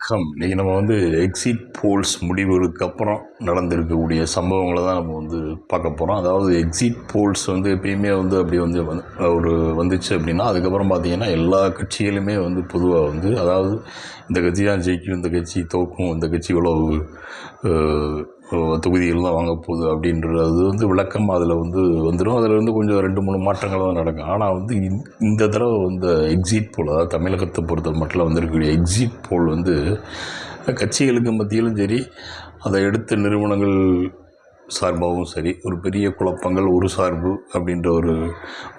வணக்கம். இன்றைக்கி நம்ம எக்ஸிட் போல்ஸ் முடிவுகளுக்கு அப்புறம் நடந்திருக்கக்கூடிய சம்பவங்களை தான் நம்ம பார்க்க போகிறோம். அதாவது எக்ஸிட் போல்ஸ் எப்பயுமே அப்படி வந்துச்சு அப்படின்னா அதுக்கப்புறம் பார்த்திங்கன்னா எல்லா கட்சிகளுமே பொதுவாக அதாவது இந்த கட்சி தான் ஜெயிக்கும், இந்த கட்சி தோக்கும், இந்த கட்சி இவ்வளவு தொகுதிகள் தான் வாங்க போகுது அப்படின்றது விளக்கம் அதில் வந்துடும். அதில் கொஞ்சம் 2-3 மாற்றங்கள் தான் நடக்கும். ஆனால் இந்த தடவை எக்ஸிட் போல், அதாவது தமிழகத்தை பொறுத்த மட்டும் வந்திருக்கக்கூடிய எக்ஸிட் போல் கட்சிகளுக்கு மத்தியிலும் சரி, அதை எடுத்த நிறுவனங்கள் சார்பாகவும் சரி, ஒரு பெரிய குழப்பங்கள், ஒரு சார்பு அப்படின்ற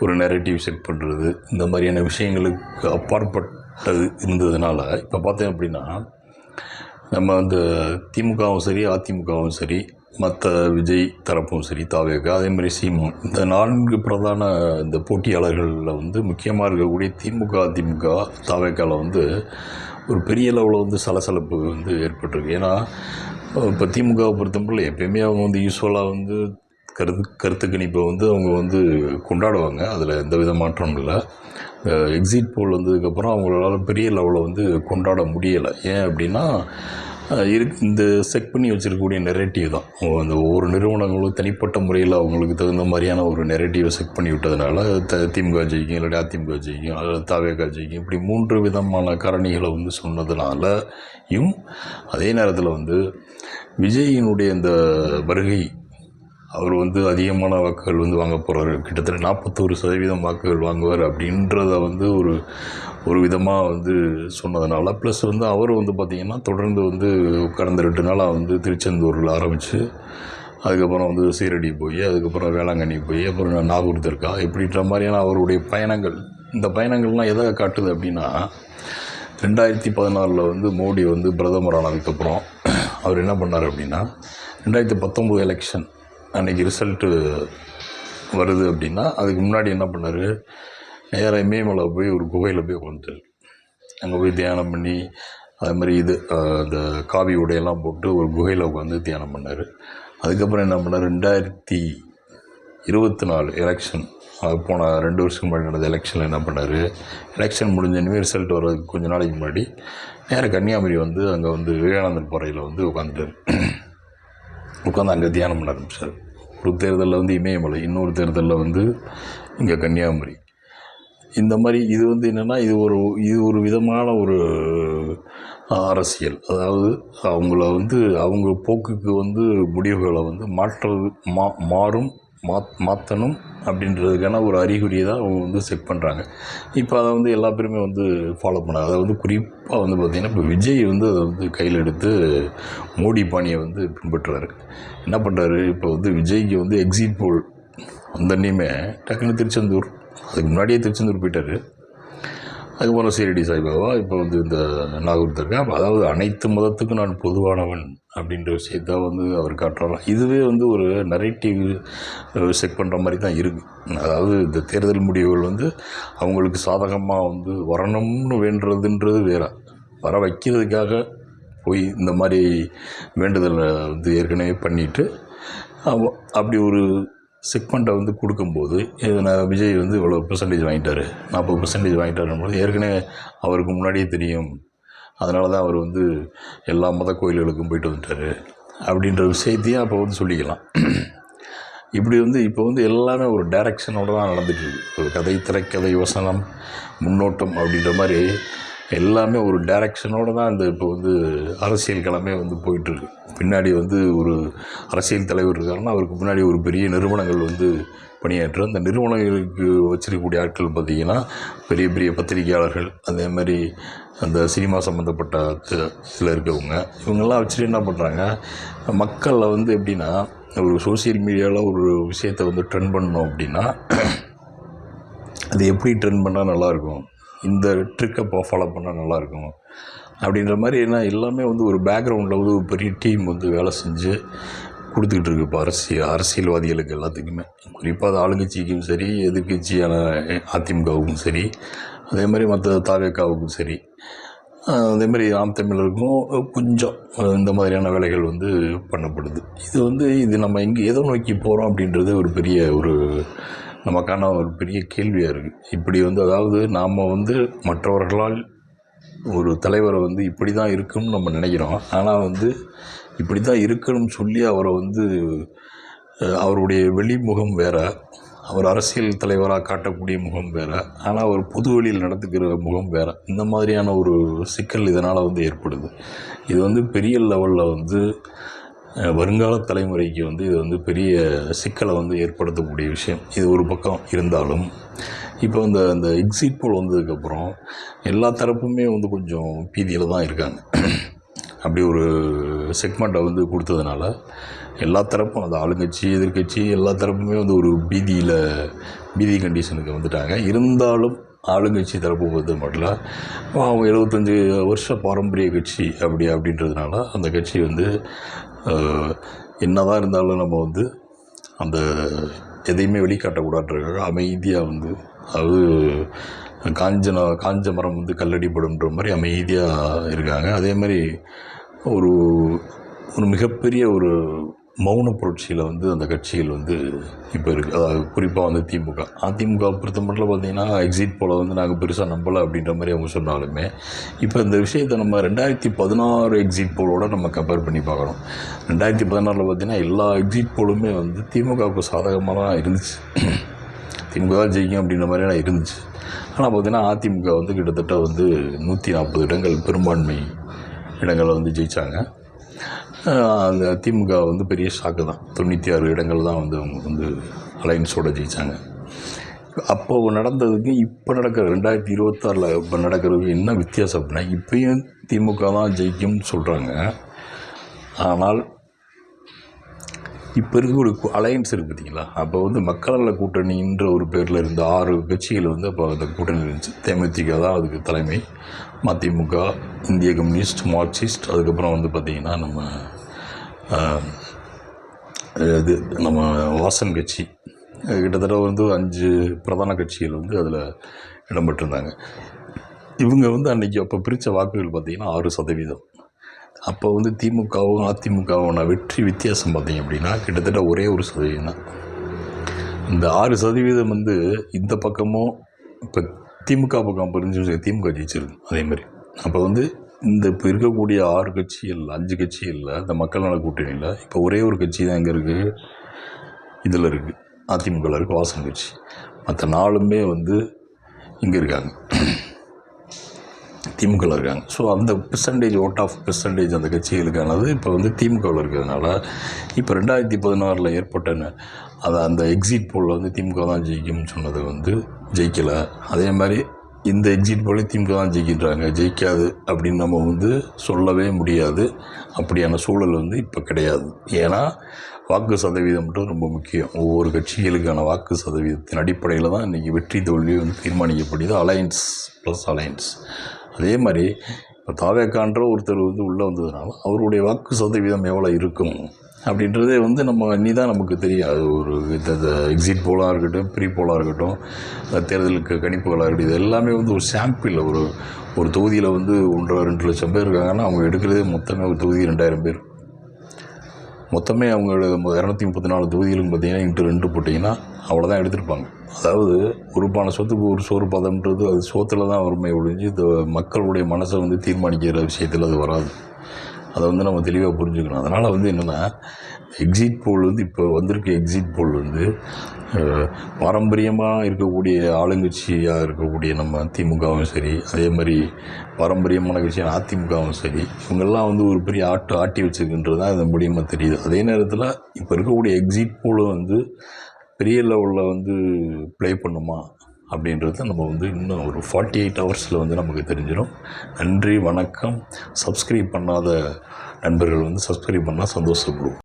ஒரு நெரேட்டிவ் செட் பண்ணுறது, இந்த மாதிரியான விஷயங்களுக்கு அப்பாற்பட்டது இருந்ததுனால இப்போ பார்த்தேன் அப்படின்னா நம்ம திமுகவும் சரி, அதிமுகவும் சரி, மற்ற விஜய் தரப்பும் சரி, தாவேக, அதே மாதிரி சீமான், இந்த 4 பிரதான இந்த போட்டியாளர்களில் முக்கியமாக இருக்கக்கூடிய திமுக, அதிமுக, தாவேக்காவில் ஒரு பெரிய லெவலில் சலசலப்பு ஏற்பட்டிருக்கு. ஏன்னா இப்போ திமுகவை பொறுத்தவரை எப்பயுமே அவங்க யூஸ்வலாக கருத்து கணிப்பை அவங்க கொண்டாடுவாங்க. அதில் எந்த வித மாற்றமும் இல்லை. எக்ஸிட் போல் வந்ததுக்கப்புறம் அவங்களால பெரிய லெவலில் கொண்டாட முடியலை. ஏன் அப்படின்னா இந்த செட் பண்ணி வச்சுருக்கக்கூடிய நெரேட்டிவ் தான். அந்த ஒவ்வொரு நிறுவனங்களும் தனிப்பட்ட முறையில் அவங்களுக்கு தகுந்த மாதிரியான ஒரு நெரேட்டிவை செட் பண்ணி விட்டதுனால திமுக ஜெயிக்கும், இல்லாட்டி அதிமுக ஜெயிக்கும், அல்லது தாவேகா ஜெயிக்கும், இப்படி 3 விதமான காரணிகளை சொன்னதுனாலையும், அதே நேரத்தில் விஜயினுடைய இந்த வருகை, அவர் அதிகமான வாக்குகள் வாங்க போகிறாரு, கிட்டத்தட்ட 41% வாக்குகள் வாங்குவார் அப்படின்றத ஒரு விதமாக சொன்னதுனால, ப்ளஸ் அவர் பார்த்திங்கன்னா தொடர்ந்து கடந்த 2 நாளாக திருச்செந்தூரில் ஆரம்பித்து, அதுக்கப்புறம் சீரடி போய், அதுக்கப்புறம் வேளாங்கண்ணி போய், அப்புறம் நாகூர் தர்கா, இப்படின்ற மாதிரியான அவருடைய பயணங்கள். இந்த பயணங்கள்லாம் எதை காட்டுது அப்படின்னா 2016 மோடி பிரதமர் ஆனதுக்கப்புறம் அவர் என்ன பண்ணார் அப்படின்னா 2019 எலெக்ஷன் அன்றைக்கி ரிசல்ட்டு வருது அப்படின்னா அதுக்கு முன்னாடி என்ன பண்ணார், நேராக இமயமலை போய் ஒரு குகையில் போய் உட்காந்துட்டார். அங்கே போய் தியானம் பண்ணி, அது மாதிரி அந்த காவி உடையெல்லாம் போட்டு ஒரு குகையில் உட்காந்து தியானம் பண்ணார். அதுக்கப்புறம் என்ன பண்ணார், 2024 எலெக்ஷன், போன 2 வருஷத்துக்கு முன்னாடி நடந்த எலெக்ஷனில் என்ன பண்ணார், எலெக்ஷன் முடிஞ்ச ரிசல்ட் வர்றதுக்கு கொஞ்சம் நாளைக்கு முன்னாடி நேராக கன்னியாகுமரி அங்கே விவேகானந்தர் பாறையில் உட்காந்துட்டார். உட்காந்து அங்கே தியானம் பண்ண ஆரம்பித்தார். ஒரு தேர்தலில் இமயமலை, இன்னொரு தேர்தலில் இங்கே கன்னியாகுமரி. இந்த மாதிரி இது என்னென்னா இது ஒரு விதமான ஒரு அரசியல். அதாவது அவங்கள அவங்க போக்குக்கு முடிவுகளை மாற்றணும் அப்படின்றதுக்கான ஒரு அறிகுறியை தான் அவங்க செட் பண்ணுறாங்க. இப்போ அதை எல்லா பேருமே ஃபாலோ பண்ணாங்க. அதை குறிப்பாக பார்த்திங்கன்னா இப்போ விஜய் அதை கையில் எடுத்து மோடி பாணியை பின்பற்றுறாரு. என்ன பண்ணுறாரு, இப்போ விஜய்க்கு எக்ஸிட் போல் வந்தன்னையுமே டக்குன்னு திருச்செந்தூர், அதுக்கு முன்னாடியே திருச்செந்தூர் போயிட்டார். அதுக்கப்புறம் சீரடி சாய்பாபா, இப்போ இந்த நாகூர் தர்கா. அதாவது அனைத்து மதத்துக்கும் நான் பொதுவானவன் அப்படின்ற விஷயத்த அவர் காட்டுறாராம். இதுவே ஒரு நரேட்டிவ் செட் பண்ணுற மாதிரி தான் இருக்குது. அதாவது இந்த தேர்தல் முடிவுகள் அவங்களுக்கு சாதகமாக வரணும்னு வேண்டுறதுன்றது வேறு, வர வைக்கிறதுக்காக போய் இந்த மாதிரி வேண்டுதலை ஏற்கனவே பண்ணிவிட்டு அப்படி ஒரு செக்மெண்ட்டை கொடுக்கும்போது விஜய் இவ்வளோ பெர்சன்டேஜ் வாங்கிட்டார், 40% வாங்கிட்டாருன்னும்போது ஏற்கனவே அவருக்கு முன்னாடியே தெரியும். அதனால தான் அவர் எல்லா மத கோயில்களுக்கும் போயிட்டு வந்துட்டார் அப்படின்ற விஷயத்தையும் அப்போ சொல்லிக்கலாம். இப்படி இப்போ எல்லாமே ஒரு டைரக்ஷனோடு தான் நடந்துகிட்ருக்கு. ஒரு கதை, திரைக்கதை, வசனம், முன்னோட்டம் அப்படின்ற மாதிரி எல்லாமே ஒரு டைரக்ஷனோடு தான் இப்போ அரசியல் கிழமை போயிட்டுருக்கு. பின்னாடி ஒரு அரசியல் தலைவர் இருக்காருன்னா அவருக்கு முன்னாடி ஒரு பெரிய நிறுவனங்கள் பணியாற்று. அந்த நிறுவனங்களுக்கு வச்சிருக்கக்கூடிய ஆட்கள் பார்த்திங்கன்னா பெரிய பெரிய பத்திரிகையாளர்கள், அதே மாதிரி அந்த சினிமா சம்மந்தப்பட்ட சில இருக்கவங்க, இவங்கெல்லாம் வச்சுட்டு என்ன பண்ணுறாங்க, மக்களை எப்படின்னா ஒரு சோசியல் மீடியாவில் ஒரு விஷயத்தை ட்ரெண்ட் பண்ணணும் அப்படின்னா அது எப்படி ட்ரெண்ட் பண்ணால் நல்லாயிருக்கும், இந்த ட்ரிக்கை ஃபாலோ பண்ணால் நல்லாயிருக்கும் அப்படின்ற மாதிரி என்ன எல்லாமே ஒரு பேக்ரவுண்டில் ஒரு பெரிய டீம் வேலை செஞ்சு கொடுத்துக்கிட்டு இருக்கு. இப்போ அரசியல்வாதிகளுக்கு எல்லாத்துக்குமே, குறிப்பாக அது ஆளுங்கட்சிக்கும் சரி, எதிர்கட்சியான அதிமுகவுக்கும் சரி, அதே மாதிரி மற்ற தாவேக்காவுக்கும் சரி, அதே மாதிரி நாம் தமிழருக்கும் கொஞ்சம் இந்த மாதிரியான வேலைகள் பண்ணப்படுது. இது நம்ம எதோ நோக்கி போகிறோம் அப்படின்றது ஒரு பெரிய நமக்கான ஒரு பெரிய கேள்வியாக இருக்குது. இப்படி அதாவது நாம் மற்றவர்களால் ஒரு தலைவரை வந்து இப்படி தான் இருக்குன்னு நம்ம நினைக்கிறோம். ஆனால் வந்து இப்படி தான் இருக்கணும்னு சொல்லி அவரை வந்து அவருடைய வெளிமுகம் வேறு, அவர் அரசியல் தலைவராக காட்டக்கூடிய முகம் வேறு, ஆனால் அவர் பொது வெளியில் நடந்துக்கிற முகம் வேறு. இந்த மாதிரியான ஒரு சிக்கல் இதனால் வந்து ஏற்படுது. இது வந்து பெரிய லெவலில் வந்து வருங்கால தலைமுறைக்கு வந்து இது வந்து பெரிய சிக்கலை வந்து ஏற்படுத்தக்கூடிய விஷயம். இது ஒரு பக்கம் இருந்தாலும், இப்போ அந்த எக்ஸிட் போல் வந்ததுக்கப்புறம் எல்லா தரப்புமே வந்து கொஞ்சம் பீதியில் தான் இருக்காங்க. அப்படி ஒரு செக்மெண்ட்டை வந்து கொடுத்ததுனால எல்லா தரப்பும், அந்த ஆளுங்கட்சி எதிர்கட்சி எல்லா தரப்புமே வந்து ஒரு பீதி கண்டிஷனுக்கு வந்துட்டாங்க. இருந்தாலும் ஆளுங்கட்சி தரப்பு பொறுத்த மட்டும் அவங்க 75 வருஷ பாரம்பரிய கட்சி அப்படின்றதுனால அந்த கட்சி வந்து என்ன தான் இருந்தாலும் நம்ம வந்து அந்த எதையுமே வெளிக்காட்டக்கூடாதுன்றதுக்காக அமைதியாக வந்து, அதாவது காஞ்ச மரம் வந்து கல்லடிப்படும்ன்ற மாதிரி அமைதியாக இருக்காங்க. அதே மாதிரி ஒரு மிகப்பெரிய ஒரு மௌன புரட்சியில் வந்து அந்த கட்சிகள் வந்து இப்போ இருக்குது. அதாவது குறிப்பாக வந்து அதிமுக பொறுத்த மட்டும் பார்த்திங்கன்னா எக்ஸிட் போல் வந்து நாங்கள் பெருசாக நம்பலை அப்படின்ற மாதிரி அவங்க சொன்னாலுமே, இப்போ இந்த விஷயத்தை நம்ம 2016 எக்ஸிட் போலோடு நம்ம கம்பேர் பண்ணி பார்க்கணும். 2016 பார்த்திங்கன்னா எல்லா எக்ஸிட் போலுமே வந்து திமுகவுக்கு சாதகமாக தான் இருந்துச்சு. திமுக தான் ஜெயிக்கும் அப்படின்ற மாதிரிலாம் இருந்துச்சு. ஆனால் பார்த்திங்கன்னா அதிமுக வந்து கிட்டத்தட்ட வந்து 140 இடங்கள் பெரும்பான்மை இடங்களை வந்து ஜெயித்தாங்க. அந்த திமுக வந்து பெரிய ஷாக்கு தான். 96 இடங்கள் தான் வந்து அவங்க வந்து அலைன்ஸோடு ஜெயித்தாங்க. அப்போது நடந்ததுக்கு இப்போ நடக்கிற 2026 இப்போ நடக்கிறதுக்கு என்ன வித்தியாசம் அப்படின்னா, இப்போயும் திமுக தான் ஜெயிக்கும்னு சொல்கிறாங்க. ஆனால் இப்போ இருக்க ஒரு அலையன்ஸ் இருக்குது பார்த்திங்களா, அப்போ வந்து மக்கள் நல கூட்டணின்ற ஒரு பேரில் இருந்த 6 கட்சிகள் வந்து அப்போ அந்த கூட்டணி இருந்துச்சு. தேமுதிக தான் அதுக்கு தலைமை, மதிமுக, இந்திய கம்யூனிஸ்ட், மார்க்சிஸ்ட், அதுக்கப்புறம் வந்து பார்த்திங்கன்னா நம்ம வாசன் கட்சி, கிட்டத்தட்ட வந்து 5 பிரதான கட்சிகள் வந்து அதில் இடம்பெற்றிருந்தாங்க. இவங்க வந்து அன்றைக்கி அப்போ பிரித்த வாக்குகள் பார்த்திங்கன்னா 6%. அப்போ வந்து திமுகவும் அதிமுகவோட வெற்றி வித்தியாசம் பார்த்திங்க அப்படின்னா கிட்டத்தட்ட ஒரே 1% தான். இந்த 6% வந்து இந்த பக்கமும் இப்போ திமுக பக்கம் பிரிஞ்சு திமுக ஜெயிச்சிருக்கு. அதேமாதிரி அப்போ வந்து இந்த இப்போ இருக்கக்கூடிய 6 கட்சிகள் 5 கட்சிகளில் இந்த மக்கள் நல கூட்டணியில் இப்போ ஒரே ஒரு கட்சி தான் எங்கே இருக்குது, இதில் இருக்குது, அதிமுகவில் இருக்குது, வாசன் கட்சி. மற்ற 4மே வந்து இங்கே இருக்காங்க, திமுகவில் இருக்காங்க. ஸோ அந்த ஓட் ஆஃப் பெர்சன்டேஜ் அந்த கட்சிகளுக்கானது இப்போ வந்து திமுகவில் இருக்கிறதுனால இப்போ 2016 ஏற்பட்ட அந்த எக்ஸிட் போலில் வந்து திமுக தான் ஜெயிக்கும்னு சொன்னது வந்து ஜெயிக்கலை. அதே மாதிரி இந்த எக்ஸிட் போல திமுக தான் ஜெயிக்காது அப்படின்னு நம்ம வந்து சொல்லவே முடியாது. அப்படியான சூழல் வந்து இப்போ கிடையாது. ஏன்னா வாக்கு சதவீதம் மட்டும் ரொம்ப முக்கியம். ஒவ்வொரு கட்சிகளுக்கான வாக்கு சதவீதத்தின் அடிப்படையில் தான் இன்றைக்கி வெற்றி தோல்வி வந்து தீர்மானிக்கப்படுது. Alliance plus alliance. அதே மாதிரி இப்போ தாவேக்கான்ற ஒருத்தர் வந்து உள்ளே வந்ததுனால அவருடைய வாக்கு சதவீதம் எவ்வளோ இருக்கும் அப்படின்றதே வந்து நம்ம தான் நமக்கு தெரியும். அது ஒரு இந்த எக்ஸிட் போலாக இருக்கட்டும், ப்ரீ போலாக இருக்கட்டும், தேர்தலுக்கு கணிப்புகளாக இருக்கட்டும், இது எல்லாமே வந்து ஒரு சாம்பிள். ஒரு தொகுதியில் வந்து 1.5-2 லட்சம் பேர் இருக்காங்கன்னா அவங்க எடுக்கிறதே மொத்தமே ஒரு தொகுதி 2000 பேர். மொத்தமே அவங்களோட 234 தொகுதிகளுக்கு பார்த்திங்கன்னா இன்ட்டு 2 போட்டிங்கன்னா அவ்வளோதான் எடுத்திருப்பாங்க. அதாவது ஒரு பானை சொத்துக்கு ஒரு சோறு பதம்ன்றது அது சோத்தில் தான் வருமே ஒழிஞ்சு இந்த மக்களுடைய மனசை வந்து தீர்மானிக்கிற விஷயத்தில் அது வராது. அதை வந்து நம்ம தெளிவாக புரிஞ்சுக்கணும். அதனால் வந்து என்னென்னா எக்ஸிட் போல் வந்து இப்போ வந்திருக்க எக்ஸிட் போல் வந்து பாரம்பரியமாக இருக்கக்கூடிய ஆளுங்கட்சியாக இருக்கக்கூடிய நம்ம திமுகவும் சரி, அதே மாதிரி பாரம்பரியமான கட்சியான அதிமுகவும் சரி, இவங்கெல்லாம் வந்து ஒரு பெரிய ஆட்டி வச்சுருக்குன்றது தான் இது மூலியமாக தெரியுது. அதே நேரத்தில் இப்போ இருக்கக்கூடிய எக்ஸிட் போல் வந்து பெரிய லெவலில் வந்து ப்ளே பண்ணுமா அப்படின்றத நம்ம வந்து இன்னும் ஒரு 48 ஹவர்ஸில் வந்து நமக்கு தெரிஞ்சிடும். நன்றி, வணக்கம். சப்ஸ்கிரைப் பண்ணாத நண்பர்கள் வந்து சப்ஸ்கிரைப் பண்ணால் சந்தோஷப்படுவோம்.